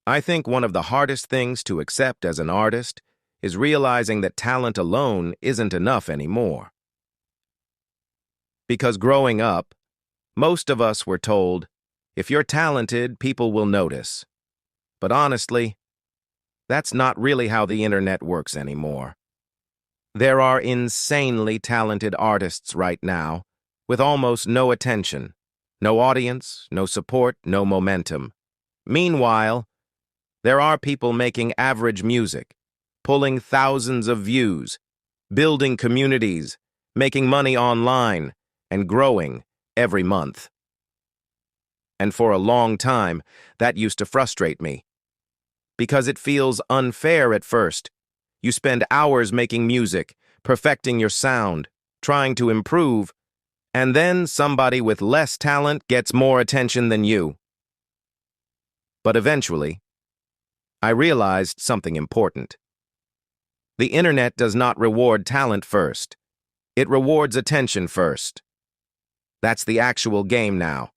I think one of the hardest things to accept as an artist is realizing that talent alone isn't enough anymore. Because growing up, most of us were told, if you're talented, people will notice. But honestly, that's not really how the internet works anymore. There are insanely talented artists right now, with almost no attention, no audience, no support, no momentum. Meanwhile, there are people making average music, pulling thousands of views, building communities, making money online, and growing every month. And for a long time, that used to frustrate me. Because it feels unfair at first. You spend hours making music, perfecting your sound, trying to improve, and then somebody with less talent gets more attention than you. But eventually, I realized something important. The internet does not reward talent first. It rewards attention first. That's the actual game now.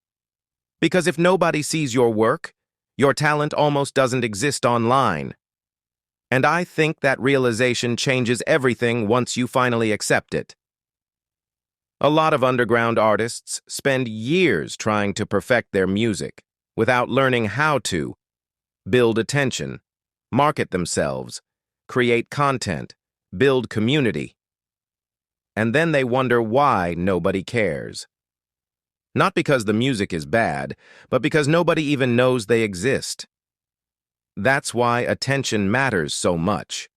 Because if nobody sees your work, your talent almost doesn't exist online. And I think that realization changes everything once you finally accept it. A lot of underground artists spend years trying to perfect their music without learning how to build attention, market themselves, create content, build community. And then they wonder why nobody cares. Not because the music is bad, but because nobody even knows they exist. That's why attention matters so much.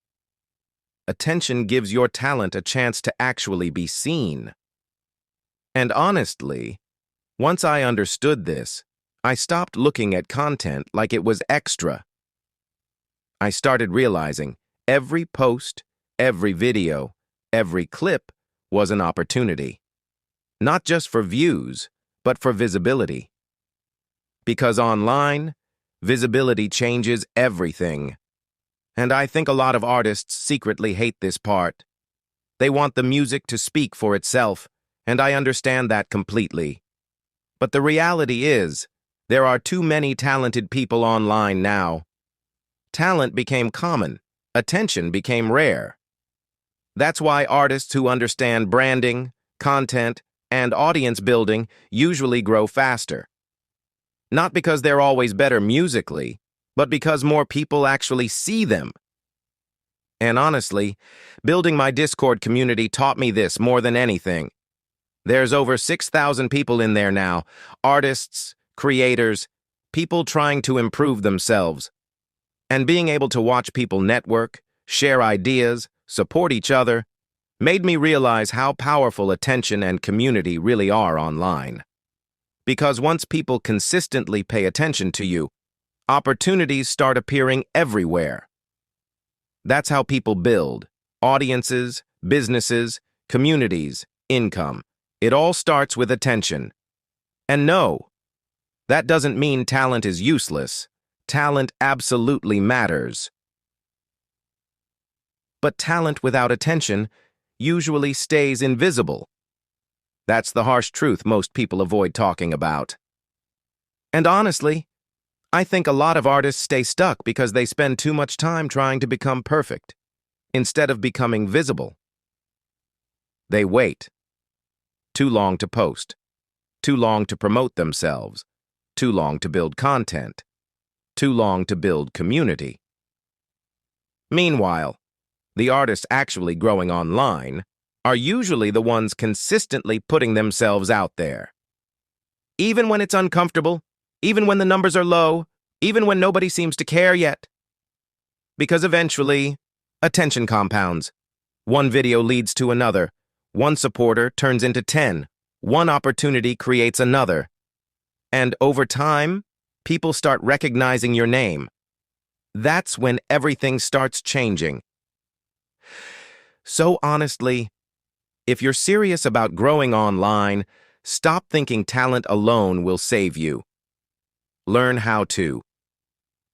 Attention gives your talent a chance to actually be seen. And honestly, once I understood this, I stopped looking at content like it was extra. I started realizing every post, every video, every clip was an opportunity. Not just for views, but for visibility. Because online, visibility changes everything. And I think a lot of artists secretly hate this part. They want the music to speak for itself, and I understand that completely. But the reality is, there are too many talented people online now. Talent became common, attention became rare. That's why artists who understand branding, content, and audience building usually grow faster. Not because they're always better musically, but because more people actually see them. And honestly, building my Discord community taught me this more than anything. There's over 6,000 people in there now, artists, creators, people trying to improve themselves. And being able to watch people network, share ideas, support each other, made me realize how powerful attention and community really are online. Because once people consistently pay attention to you, opportunities start appearing everywhere. That's how people build audiences, businesses, communities, income. It all starts with attention. And no, that doesn't mean talent is useless. Talent absolutely matters. But talent without attention usually stays invisible. That's the harsh truth most people avoid talking about. And honestly, I think a lot of artists stay stuck because they spend too much time trying to become perfect, instead of becoming visible. They wait. Too long to post. Too long to promote themselves. Too long to build content. Too long to build community. Meanwhile, the artists actually growing online are usually the ones consistently putting themselves out there. Even when it's uncomfortable, even when the numbers are low, even when nobody seems to care yet. Because eventually, attention compounds. One video leads to another. One supporter turns into 10. One opportunity creates another. And over time, people start recognizing your name. That's when everything starts changing. So honestly, if you're serious about growing online, stop thinking talent alone will save you. Learn how to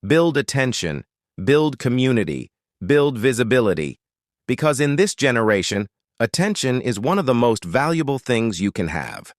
build attention, build community, build visibility, because in this generation, attention is one of the most valuable things you can have.